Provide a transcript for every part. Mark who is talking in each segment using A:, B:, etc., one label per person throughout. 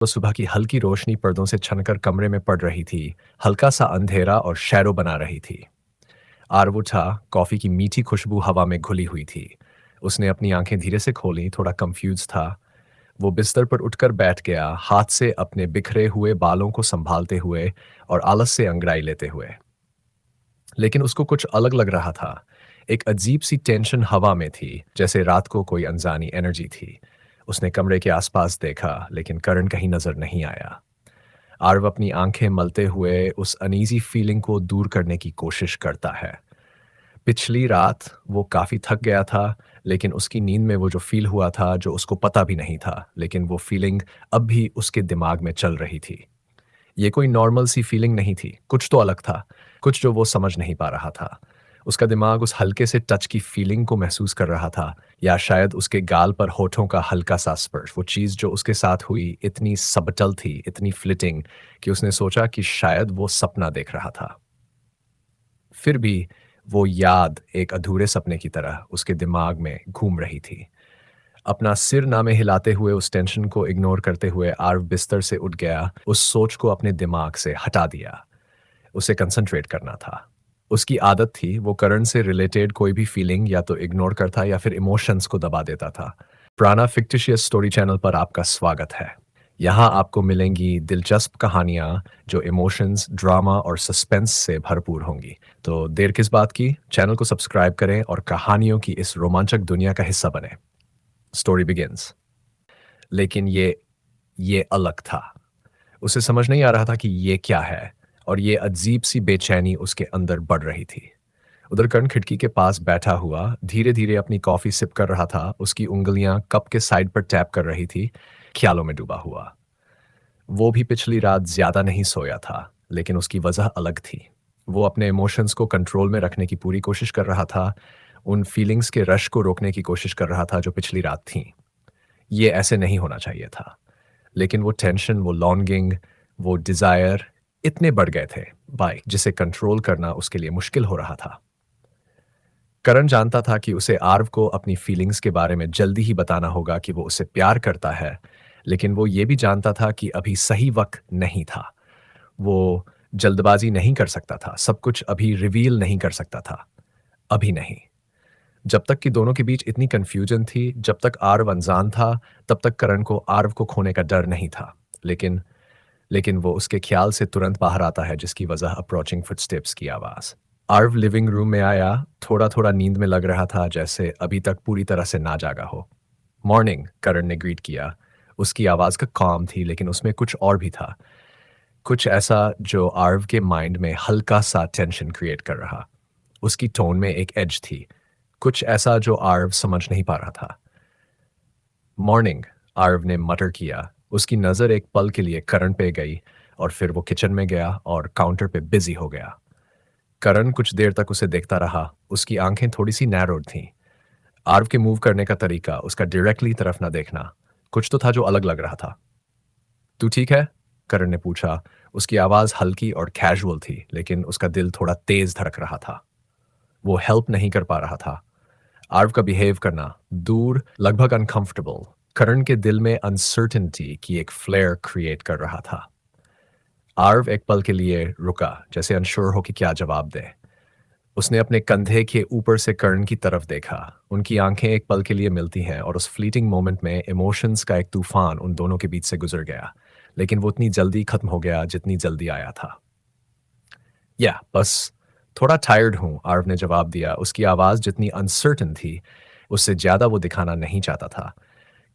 A: वो सुबह की हल्की रोशनी पर्दों से छनकर कमरे में पड़ रही थी। हल्का सा अंधेरा और शैडो बना रही थी। आरव उठा। कॉफी की मीठी खुशबू हवा में घुली हुई थी। उसने अपनी आंखें धीरे से खोली, थोड़ा कंफ्यूज था। वो बिस्तर पर उठकर बैठ गया, हाथ से अपने बिखरे हुए बालों को संभालते हुए और आलस से अंगड़ाई लेते हुए। लेकिन उसको कुछ अलग लग रहा था। एक अजीब सी टेंशन हवा में थी, जैसे रात को कोई अनजानी एनर्जी थी। उसने कमरे के आसपास देखा, लेकिन करण कहीं नजर नहीं आया। आरव अपनी आंखें मलते हुए उस अनईजी फीलिंग को दूर करने की कोशिश करता है। पिछली रात वो काफ़ी थक गया था, लेकिन उसकी नींद में वो जो फ़ील हुआ था, जो उसको पता भी नहीं था, लेकिन वो फ़ीलिंग अब भी उसके दिमाग में चल रही थी। ये कोई नॉर्मल सी फ़ीलिंग नहीं थी, कुछ तो अलग था, कुछ जो वो समझ नहीं पा रहा था। उसका दिमाग उस हल्के से टच की फ़ीलिंग को महसूस कर रहा था, या शायद उसके गाल पर होठों का हल्का-सा स्पर्श। वो चीज़ जो उसके साथ हुई इतनी सबटल थी, इतनी फ्लिटिंग कि उसने सोचा कि शायद वो सपना देख रहा था। फिर भी वो याद एक अधूरे सपने की तरह उसके दिमाग में घूम रही थी। अपना सिर नामे हिलाते हुए, उस टेंशन को इग्नोर करते हुए आर्व बिस्तर से उठ गया, उस सोच को अपने दिमाग से हटा दिया। उसे कंसंट्रेट करना था। उसकी आदत थी, वो करण से रिलेटेड कोई भी फीलिंग या तो इग्नोर करता या फिर इमोशंस को दबा देता था। प्राणा फिक्टिशियस स्टोरी चैनल पर आपका स्वागत है। यहाँ आपको मिलेंगी दिलचस्प कहानियाँ जो इमोशंस, ड्रामा और सस्पेंस से भरपूर होंगी। तो देर किस बात की, चैनल को सब्सक्राइब करें और कहानियों की इस रोमांचक दुनिया का हिस्सा बने। Story begins. लेकिन ये अलग था। उसे समझ नहीं आ रहा था कि ये क्या है, और ये अजीब सी बेचैनी उसके अंदर बढ़ रही थी। उधर कर्ण खिड़की के पास बैठा हुआ धीरे धीरे अपनी कॉफी सिप कर रहा था। उसकी उंगलियां कप के साइड पर टैप कर रही थी, ख्यालों में डूबा हुआ। वो भी पिछली रात ज्यादा नहीं सोया था, लेकिन उसकी वजह अलग थी। वो अपने इमोशंस को कंट्रोल में रखने की पूरी कोशिश कर रहा था, उन फीलिंग्स के रश को रोकने की कोशिश कर रहा था जो पिछली रात थी। ये ऐसे नहीं होना चाहिए था, लेकिन वो टेंशन, वो लॉन्गिंग, वो डिजायर इतने बढ़ गए थे भाई, जिसे कंट्रोल करना उसके लिए मुश्किल हो रहा था। करण जानता था कि उसे आर्व को अपनी फीलिंग्स के बारे में जल्दी ही बताना होगा कि वो उसे प्यार करता है, लेकिन वो ये भी जानता था कि अभी सही वक्त नहीं था। वो जल्दबाजी नहीं कर सकता था, सब कुछ अभी रिवील नहीं कर सकता था। अभी नहीं। जब तक कि दोनों के बीच इतनी कन्फ्यूजन थी, जब तक आर्व अनजान था, तब तक करण को आर्व को खोने का डर नहीं था। लेकिन लेकिन वो उसके ख्याल से तुरंत बाहर आता है, जिसकी वजह अप्रोचिंग फुटस्टेप्स की आवाज। आर्व लिविंग रूम में आया, थोड़ा थोड़ा नींद में लग रहा था, जैसे अभी तक पूरी तरह से ना जागा हो। मॉर्निंग, करण ने ग्रीट किया। उसकी आवाज का काम थी, लेकिन उसमें कुछ और भी था। कुछ ऐसा जो आर्व के माइंड में हल्का सा टेंशन क्रिएट कर रहा। उसकी टोन में एक एज थी, कुछ ऐसा जो आर्व समझ नहीं पा रहा था। मॉर्निंग, आर्व ने मटर किया। उसकी नज़र एक पल के लिए करण पे गई, और फिर वो किचन में गया और काउंटर पे बिजी हो गया। करण कुछ देर तक उसे देखता रहा। उसकी आंखें थोड़ी सी नैरोड थीं। आर्व के मूव करने का तरीका, उसका डायरेक्टली तरफ ना देखना, कुछ तो था जो अलग लग रहा था। तू ठीक है? करण ने पूछा। उसकी आवाज़ हल्की और कैजुअल थी, लेकिन उसका दिल थोड़ा तेज धड़क रहा था। वो हेल्प नहीं कर पा रहा था। आर्व का बिहेव करना, दूर, लगभग अनकंफर्टेबल, करण के दिल में अनसर्टेनिटी की एक फ्लेयर क्रिएट कर रहा था। आर्व एक पल के लिए रुका, जैसे अनश्योर हो कि क्या जवाब दे। उसने अपने कंधे के ऊपर से कर्ण की तरफ देखा। उनकी आंखें एक पल के लिए मिलती हैं, और उस फ्लीटिंग मोमेंट में इमोशंस का एक तूफान उन दोनों के बीच से गुजर गया। लेकिन वो उतनी जल्दी खत्म हो गया जितनी जल्दी आया था। या बस थोड़ा टायर्ड हूँ, आर्व ने जवाब दिया। उसकी आवाज़ जितनी अनसर्टन थी, उससे ज़्यादा वो दिखाना नहीं चाहता था।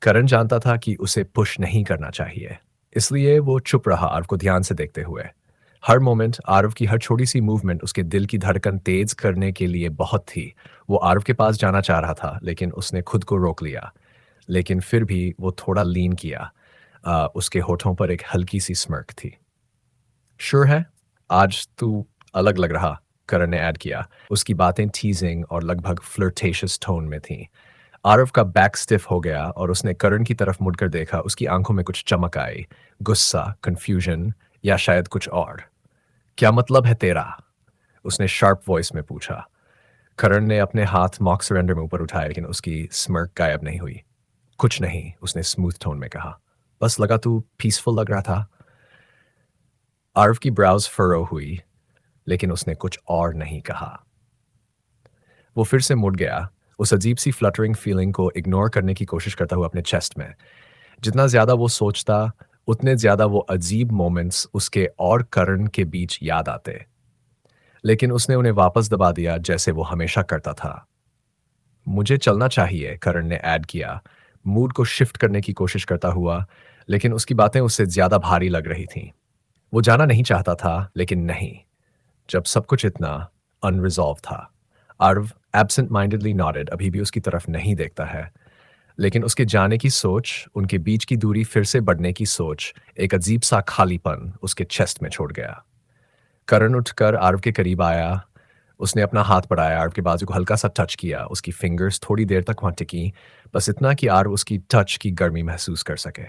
A: करण जानता था कि उसे पुश नहीं करना चाहिए, इसलिए वो चुप रहा, आर्व को ध्यान से देखते हुए। हर मोमेंट, आर्व की हर छोटी सी मूवमेंट उसके दिल की धड़कन तेज करने के लिए बहुत थी। वो आर्व के पास जाना चाह रहा था, लेकिन उसने खुद को रोक लिया। लेकिन फिर भी वो थोड़ा लीन किया। उसके होठों पर एक हल्की सी स्mirk थी। श्योर है, आज तू अलग लग रहा, करण ने ऐड किया। उसकी बातें टीजिंग और लगभग फ्लर्टेशियस टोन में थीं। आरव का बैक स्टिफ हो गया, और उसने करण की तरफ मुड़कर देखा। उसकी आंखों में कुछ चमक आई, गुस्सा, कंफ्यूजन, या शायद कुछ और। क्या मतलब है तेरा? उसने शार्प वॉइस में पूछा। करण ने अपने हाथ मॉक सरेंडर में ऊपर उठाए, लेकिन उसकी स्mirk गायब नहीं हुई। कुछ नहीं, उसने स्मूथ टोन में कहा। बस लगा तू पीसफुल लग रहा था। आरव की ब्राउज फरो हुई, लेकिन उसने कुछ और नहीं कहा। वो फिर से मुड़ गया, उस अजीब सी फ्लटरिंग फीलिंग को इग्नोर करने की कोशिश करता हुआ अपने चेस्ट में। जितना ज़्यादा वो सोचता, उतने ज़्यादा वो अजीब मोमेंट्स उसके और करण के बीच याद आते। लेकिन उसने उन्हें वापस दबा दिया जैसे वो हमेशा करता था। मुझे चलना चाहिए, करण ने ऐड किया, मूड को शिफ्ट करने की कोशिश करता हुआ, लेकिन उसकी बातें उससे ज़्यादा भारी लग रही थीं। वो जाना नहीं चाहता था, लेकिन नहीं, जब सब कुछ इतना अनरिज़ॉल्व था। आरव एब्सेंट माइंडेडली नॉडेड, अभी भी उसकी तरफ नहीं देखता है। लेकिन उसके जाने की सोच, उनके बीच की दूरी फिर से बढ़ने की सोच, एक अजीब सा खालीपन उसके चेस्ट में छोड़ गया। करण उठकर आरव के करीब आया। उसने अपना हाथ बढ़ाया, आरव के बाजू को हल्का सा टच किया। उसकी फिंगर्स थोड़ी देर तक वहां टिकी, बस इतना कि आरव उसकी टच की गर्मी महसूस कर सके।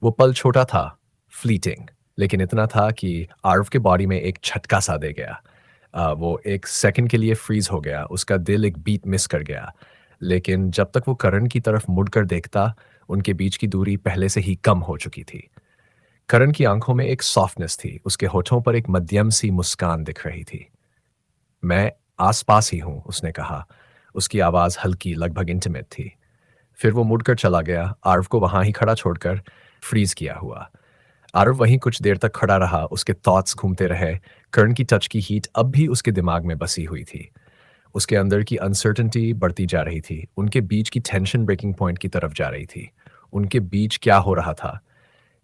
A: वो पल छोटा था, फ्लीटिंग, लेकिन इतना था कि आरव के बॉडी में एक झटका सा दे गया। वो एक सेकंड के लिए फ्रीज हो गया, उसका दिल एक बीट मिस कर गया। लेकिन जब तक वो करण की तरफ मुड़कर देखता, उनके बीच की दूरी पहले से ही कम हो चुकी थी। करण की आंखों में एक सॉफ्टनेस थी, उसके होठों पर एक मध्यम सी मुस्कान दिख रही थी। मैं आसपास ही हूं, उसने कहा। उसकी आवाज हल्की, लगभग इंटीमेट थी। फिर वो मुड़कर चला गया, आरव को वहां ही खड़ा छोड़कर, फ्रीज किया हुआ। आरव वहीं कुछ देर तक खड़ा रहा, उसके थॉट्स घूमते रहे। कर्ण की टच की हीट अब भी उसके दिमाग में बसी हुई थी। उसके अंदर की अनसर्टेनिटी बढ़ती जा रही थी, उनके बीच की टेंशन ब्रेकिंग पॉइंट की तरफ जा रही थी। उनके बीच क्या हो रहा था?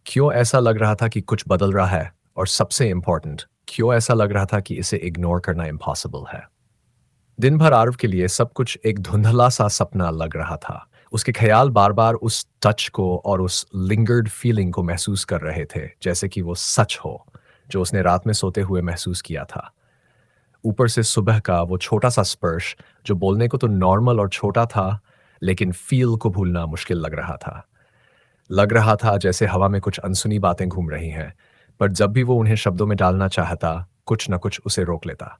A: क्यों ऐसा लग रहा था कि कुछ बदल रहा है? और सबसे इंपॉर्टेंट, क्यों ऐसा लग रहा था कि इसे इग्नोर करना इम्पॉसिबल है? दिन भर आरव के लिए सब कुछ एक धुंधला सा सपना लग रहा था। उसके ख्याल बार बार उस टच को और उस लिंगर्ड फीलिंग को महसूस कर रहे थे, जैसे कि वो सच हो, जो उसने रात में सोते हुए महसूस किया था। ऊपर से सुबह का वो छोटा सा स्पर्श, जो बोलने को तो नॉर्मल और छोटा था, लेकिन फील को भूलना मुश्किल लग रहा था। लग रहा था जैसे हवा में कुछ अनसुनी बातें घूम रही हैं, पर जब भी वो उन्हें शब्दों में डालना चाहता, कुछ न कुछ उसे रोक लेता।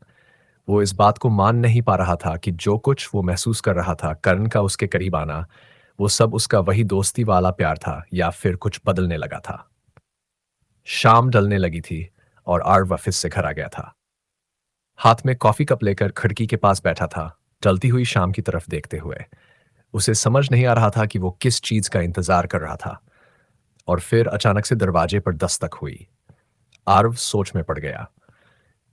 A: वो इस बात को मान नहीं पा रहा था कि जो कुछ वो महसूस कर रहा था, करण का उसके करीब आना, वो सब उसका वही दोस्ती वाला प्यार था या फिर कुछ बदलने लगा था। शाम ढलने लगी थी और आर्व ऑफिस से घर आ गया था। हाथ में कॉफी कप लेकर खिड़की के पास बैठा था, ढलती हुई शाम की तरफ देखते हुए। उसे समझ नहीं आ रहा था कि वो किस चीज का इंतजार कर रहा था। और फिर अचानक से दरवाजे पर दस्तक हुई। आर्व सोच में पड़ गया।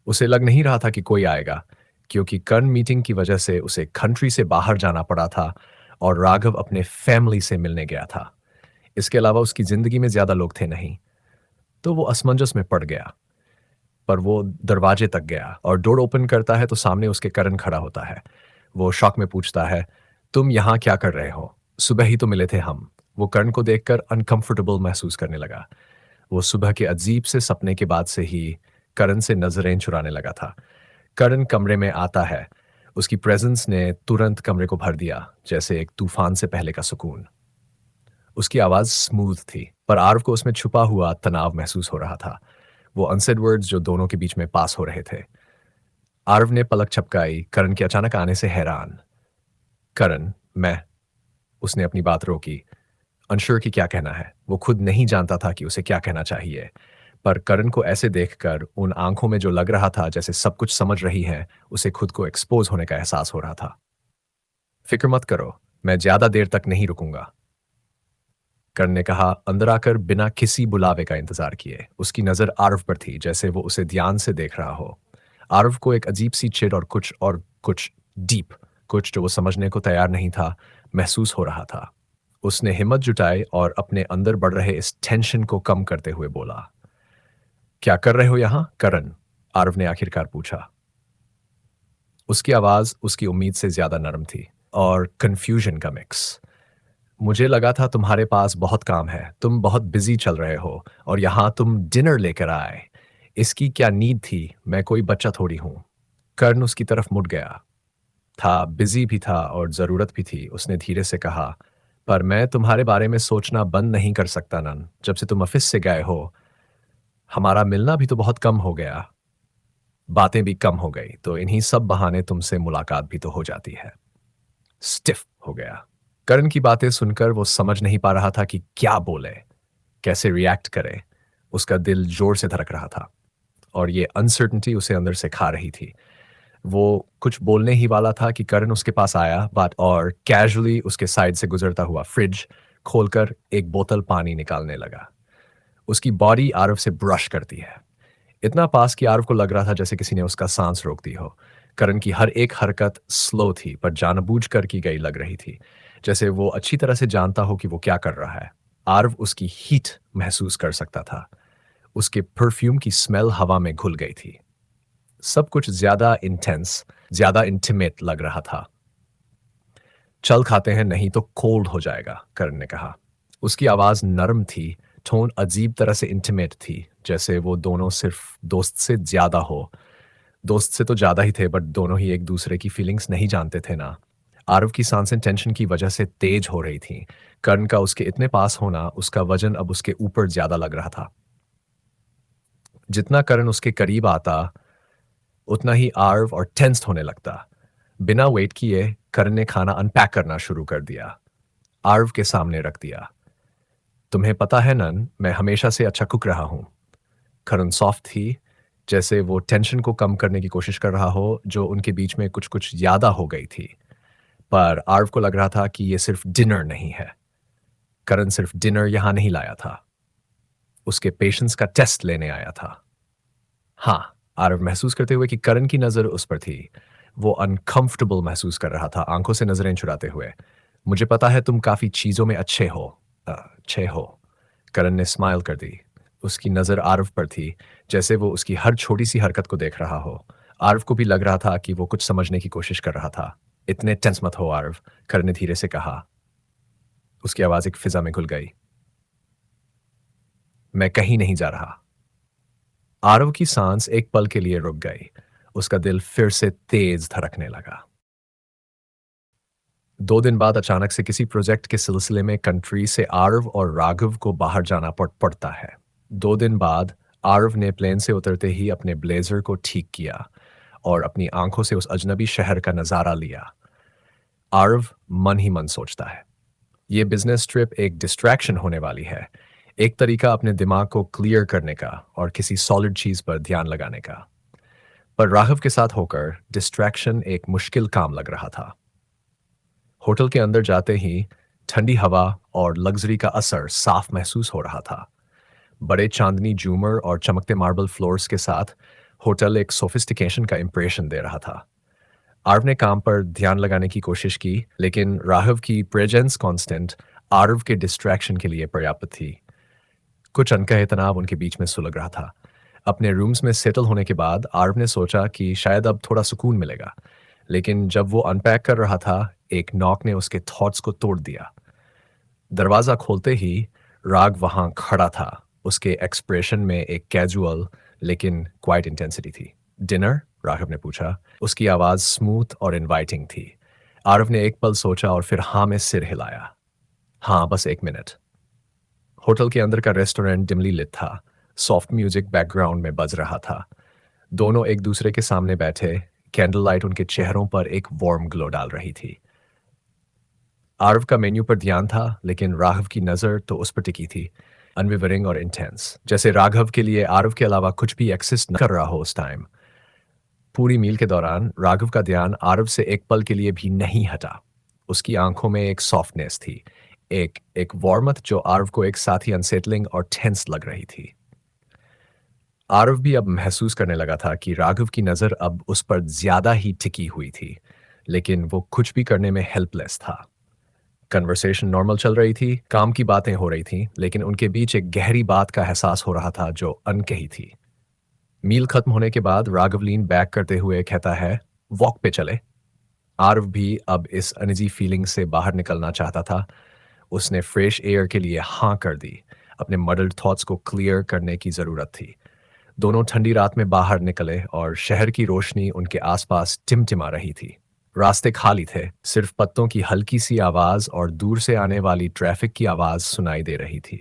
A: उसे लग नहीं रहा था कि कोई आएगा, क्योंकि कर्ण मीटिंग की वजह से उसे कंट्री से बाहर जाना पड़ा था और राघव अपने फैमिली से मिलने गया था। इसके अलावा उसकी जिंदगी में ज्यादा लोग थे नहीं। तो वो असमंजस में पड़ गया। पर वो दरवाजे तक गया और डोर ओपन करता है तो सामने उसके करण खड़ा होता है। वो शॉक में पूछता है, तुम यहाँ क्या कर रहे हो? सुबह ही तो मिले थे हम। वो कर्ण को देखकर अनकंफर्टेबल महसूस करने लगा। वो सुबह के अजीब से सपने के बाद से ही करण से नजरें चुराने लगा था। करण कमरे में आता है। उसकी प्रेजेंस ने तुरंत कमरे को भर दिया, जैसे एक तूफान से पहले का सुकून। उसकी आवाज स्मूथ थी, पर आर्व को उसमें छुपा हुआ तनाव महसूस हो रहा था। वो अनसेड वर्ड्स जो दोनों के बीच में पास हो रहे थे। आर्व ने पलक झपकाई, करण के अचानक आने से हैरान। करण, मैं। उसने अपनी बात रोकी, अनश्योर कि क्या कहना है। वो खुद नहीं जानता था कि उसे क्या कहना चाहिए। पर करण को ऐसे देखकर, उन आंखों में जो लग रहा था जैसे सब कुछ समझ रही है, उसे खुद को एक्सपोज होने का एहसास हो रहा था। फिक्र मत करो, मैं ज्यादा देर तक नहीं रुकूंगा, कर्ण ने कहा, अंदर आकर बिना किसी बुलावे का इंतजार किए। उसकी नजर आरव पर थी, जैसे वो उसे ध्यान से देख रहा हो। आरव को एक अजीब सी चिढ़ और कुछ डीप, कुछ जो वो समझने को तैयार नहीं था, महसूस हो रहा था। उसने हिम्मत जुटाई और अपने अंदर बढ़ रहे इस टेंशन को कम करते हुए बोला, क्या कर रहे हो यहां, करण? आरव ने आखिरकार पूछा। उसकी आवाज उसकी उम्मीद से ज्यादा नरम थी और कंफ्यूजन का मिक्स। मुझे लगा था तुम्हारे पास बहुत काम है, तुम बहुत बिजी चल रहे हो और यहां तुम डिनर लेकर आए। इसकी क्या नीड थी? मैं कोई बच्चा थोड़ी हूं। कर्ण उसकी तरफ मुड़ गया। था, बिजी भी था और जरूरत भी थी। उसने धीरे से कहा, पर मैं तुम्हारे बारे में सोचना बंद नहीं कर सकता नन। जब से तुम ऑफिस से गए हो, हमारा मिलना भी तो बहुत कम हो गया, बातें भी कम हो गई, तो इन्हीं सब बहाने तुमसे मुलाकात भी तो हो जाती है। स्टिफ हो गया। करण की बातें सुनकर वो समझ नहीं पा रहा था कि क्या बोले। कैसे रिएक्ट करे। उसका दिल जोर से धड़क रहा था और ये अनसर्टेनिटी उसे अंदर से खा रही थी। वो कुछ बोलने ही वाला था कि करण उसके पास आया बट और कैजुअली उसके साइड से गुजरता हुआ फ्रिज खोलकर एक बोतल पानी निकालने लगा। उसकी बॉडी आरव से ब्रश करती है, इतना पास कि आरव को लग रहा था जैसे किसी ने उसका सांस रोक दी हो। करण की हर एक हरकत स्लो थी पर जानबूझकर की गई लग रही थी, जैसे वो अच्छी तरह से जानता हो कि वो क्या कर रहा है। आरव उसकी हीट महसूस कर सकता था। उसके परफ्यूम की स्मेल हवा में घुल गई थी। सब कुछ ज्यादा इंटेंस, ज्यादा इंटीमेट लग रहा था। चल खाते हैं नहीं तो कोल्ड हो जाएगा, करण ने कहा। उसकी आवाज नरम थी, टोन अजीब तरह से इंटीमेट थी, जैसे वो दोनों सिर्फ दोस्त से ज्यादा हो। दोस्त से तो ज्यादा ही थे बट दोनों ही एक दूसरे की फीलिंग्स नहीं जानते थे ना। आरव की सांसें टेंशन की वजह से तेज हो रही थीं। कर्ण का उसके इतने पास होना, उसका वजन अब उसके ऊपर ज्यादा लग रहा था। जितना कर्ण उसके करीब आता उतना ही आर्व और टेंस्ड होने लगता। बिना वेट किए कर्ण ने खाना अनपैक करना शुरू कर दिया। आर्व के सामने रख दिया। तुम्हें पता है नन, मैं हमेशा से अच्छा कुक रहा हूं। करण सॉफ्ट थी, जैसे वो टेंशन को कम करने की कोशिश कर रहा हो जो उनके बीच में कुछ कुछ ज्यादा हो गई थी। पर आर्व को लग रहा था कि ये सिर्फ डिनर नहीं है। करण सिर्फ डिनर यहां नहीं लाया था, उसके पेशेंस का टेस्ट लेने आया था। हाँ, आरव महसूस करते हुए कि करण की नजर उस पर थी। वो अनकंफर्टेबल महसूस कर रहा था, आंखों से नजरें चुराते हुए। मुझे पता है तुम काफी चीजों में अच्छे हो। करण ने स्माइल कर दी। उसकी नजर आरव पर थी, जैसे वो उसकी हर छोटी सी हरकत को देख रहा हो। आरव को भी लग रहा था कि वो कुछ समझने की कोशिश कर रहा था। इतने टेंस मत हो आरव, करण ने धीरे से कहा। उसकी आवाज एक फिजा में घुल गई। मैं कहीं नहीं जा रहा। आरव की सांस एक पल के लिए रुक गई। उसका दिल फिर से तेज धड़कने लगा। 2 दिन बाद अचानक से किसी प्रोजेक्ट के सिलसिले में कंट्री से आरव और राघव को बाहर जाना पड़ता है। 2 दिन बाद आरव ने प्लेन से उतरते ही अपने ब्लेजर को ठीक किया और अपनी आंखों से उस अजनबी शहर का नजारा लिया। आरव मन ही मन सोचता है, ये बिजनेस ट्रिप एक डिस्ट्रैक्शन होने वाली है, एक तरीका अपने दिमाग को क्लियर करने का और किसी सॉलिड चीज पर ध्यान लगाने का। पर राघव के साथ होकर डिस्ट्रैक्शन एक मुश्किल काम लग रहा था। होटल के अंदर जाते ही ठंडी हवा और लग्जरी का असर साफ महसूस हो रहा था। बड़े चांदनी झूमर और चमकते मार्बल फ्लोर्स के साथ होटल एक सोफिस्टिकेशन का इंप्रेशन दे रहा था। आरव ने काम पर ध्यान लगाने की कोशिश की, लेकिन राघव की प्रेजेंस कांस्टेंट आरव के डिस्ट्रैक्शन के लिए पर्याप्त थी। कुछ अनकहे तनाव उनके बीच में सुलग रहा था। अपने रूम्स में सेटल होने के बाद आरव ने सोचा कि शायद अब थोड़ा सुकून मिलेगा, लेकिन जब वो अनपैक कर रहा था एक नॉक ने उसके थॉट्स को तोड़ दिया। दरवाजा खोलते ही राग वहां खड़ा था। उसके एक्सप्रेशन में एक कैजुअल लेकिन क्वाइट इंटेंसिटी थी। डिनर? राघव ने पूछा। उसकी आवाज स्मूथ और इनवाइटिंग थी। आरव ने एक पल सोचा और फिर हाँ में सिर हिलाया। हाँ, बस 1 मिनट। होटल के अंदर का रेस्टोरेंट डिमली लिट था। सॉफ्ट म्यूजिक बैकग्राउंड में बज रहा था। दोनों एक दूसरे के सामने बैठे, कैंडल लाइट उनके चेहरों पर एक वार्म ग्लो डाल रही थी। आरव का मेन्यू पर ध्यान था, लेकिन राघव की नजर तो उस पर टिकी थी, अनविवरिंग और इंटेंस, जैसे राघव के लिए आरव के अलावा कुछ भी एक्सिस्ट न कर रहा हो उस टाइम। पूरी मील के दौरान राघव का ध्यान आरव से एक पल के लिए भी नहीं हटा। उसकी आंखों में एक सॉफ्टनेस थी, एक एक वार्मथ जो आरव को एक साथ ही अनसेटलिंग और टेंस लग रही थी। आरव भी अब महसूस करने लगा था कि राघव की नजर अब उस पर ज्यादा ही टिकी हुई थी, लेकिन वो कुछ भी करने में हेल्पलेस था। कन्वर्सेशन नॉर्मल चल रही थी, काम की बातें हो रही थीं, लेकिन उनके बीच एक गहरी बात का एहसास हो रहा था जो अनकही थी। मील खत्म होने के बाद राघव लीन बैक करते हुए कहता है, वॉक पे चले। आरव भी अब इस अनइजी फीलिंग से बाहर निकलना चाहता था। उसने फ्रेश एयर के लिए हाँ कर दी। अपने मडल्ड थॉट्स को क्लियर करने की जरूरत थी। दोनों ठंडी रात में बाहर निकले और शहर की रोशनी उनके आसपास टिमटिमा रही थी। रास्ते खाली थे, सिर्फ पत्तों की हल्की सी आवाज और दूर से आने वाली ट्रैफिक की आवाज सुनाई दे रही थी।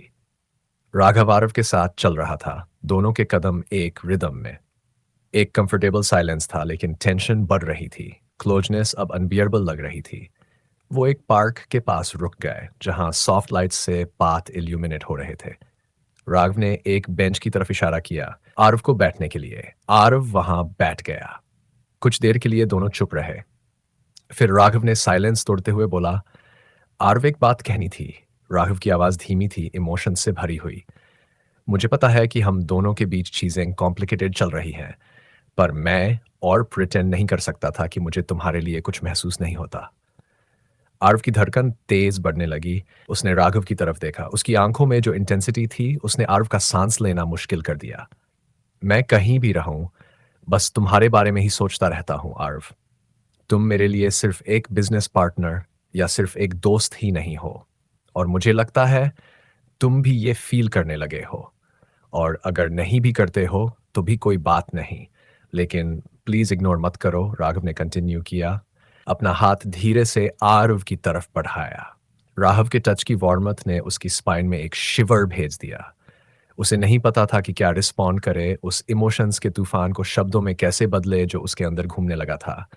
A: राघव आरव के साथ चल रहा था, दोनों के कदम एक रिदम में। एक कंफर्टेबल साइलेंस था, लेकिन टेंशन बढ़ रही थी। क्लोजनेस अब अनबियरेबल लग रही थी। वो एक पार्क के पास रुक गए, जहां सॉफ्ट लाइट्स से पाथ इल्यूमिनेट हो रहे थे। राघव ने एक बेंच की तरफ इशारा किया, आरव को बैठने के लिए। आरव वहां बैठ गया। कुछ देर के लिए दोनों चुप रहे। फिर राघव ने साइलेंस तोड़ते हुए बोला, आरव एक बात कहनी थी। राघव की आवाज धीमी थी, इमोशन से भरी हुई। मुझे पता है कि हम दोनों के बीच चीजें कॉम्प्लिकेटेड चल रही हैं, पर मैं और प्रिटेंड नहीं कर सकता था कि मुझे तुम्हारे लिए कुछ महसूस नहीं होता। आरव की धड़कन तेज बढ़ने लगी। उसने राघव की तरफ देखा। उसकी आंखों में जो इंटेंसिटी थी, उसने आरव का सांस लेना मुश्किल कर दिया। मैं कहीं भी रहूं, बस तुम्हारे बारे में ही सोचता रहता हूं आरव। तुम मेरे लिए सिर्फ एक बिजनेस पार्टनर या सिर्फ एक दोस्त ही नहीं हो, और मुझे लगता है तुम भी ये फील करने लगे हो। और अगर नहीं भी करते हो तो भी कोई बात नहीं, लेकिन प्लीज इग्नोर मत करो। राघव ने कंटिन्यू किया, अपना हाथ धीरे से आरव की तरफ बढ़ाया। राघव के टच की वार्मथ ने उसकी स्पाइन में एक शिवर भेज दिया। उसे नहीं पता था कि क्या रिस्पॉन्ड करे, उस इमोशंस के तूफान को शब्दों में कैसे बदले जो उसके अंदर घूमने लगा था।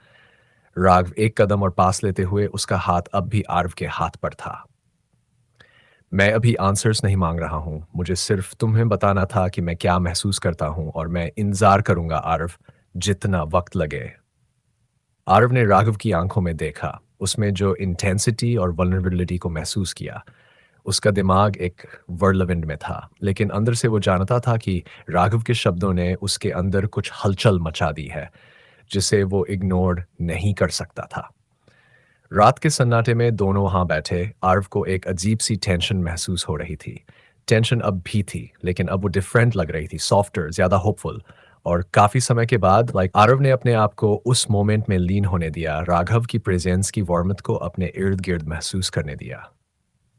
A: राघव एक कदम और पास लेते हुए, उसका हाथ अब भी आरव के हाथ पर था। मैं अभी आंसर्स नहीं मांग रहा हूं, मुझे सिर्फ तुम्हें बताना था कि मैं क्या महसूस करता हूं, और मैं इंतजार करूंगा आरव, जितना वक्त लगे। आरव ने राघव की आंखों में देखा, उसमें जो इंटेंसिटी और वल्नरेबिलिटी को महसूस किया। उसका दिमाग एक वर्लविंड में था, लेकिन अंदर से वो जानता था कि राघव के शब्दों ने उसके अंदर कुछ हलचल मचा दी है, जिसे वो इग्नोर नहीं कर सकता था। रात के सन्नाटे में दोनों वहां बैठे। आरव को एक अजीब सी टेंशन महसूस हो रही थी। टेंशन अब भी थी, लेकिन अब वो डिफरेंट लग रही थी, सॉफ्टर, ज्यादा होपफुल। और काफी समय के बाद आरव ने अपने आप को उस मोमेंट में लीन होने दिया, राघव की प्रेजेंस की वार्मथ को अपने इर्द गिर्द महसूस करने दिया।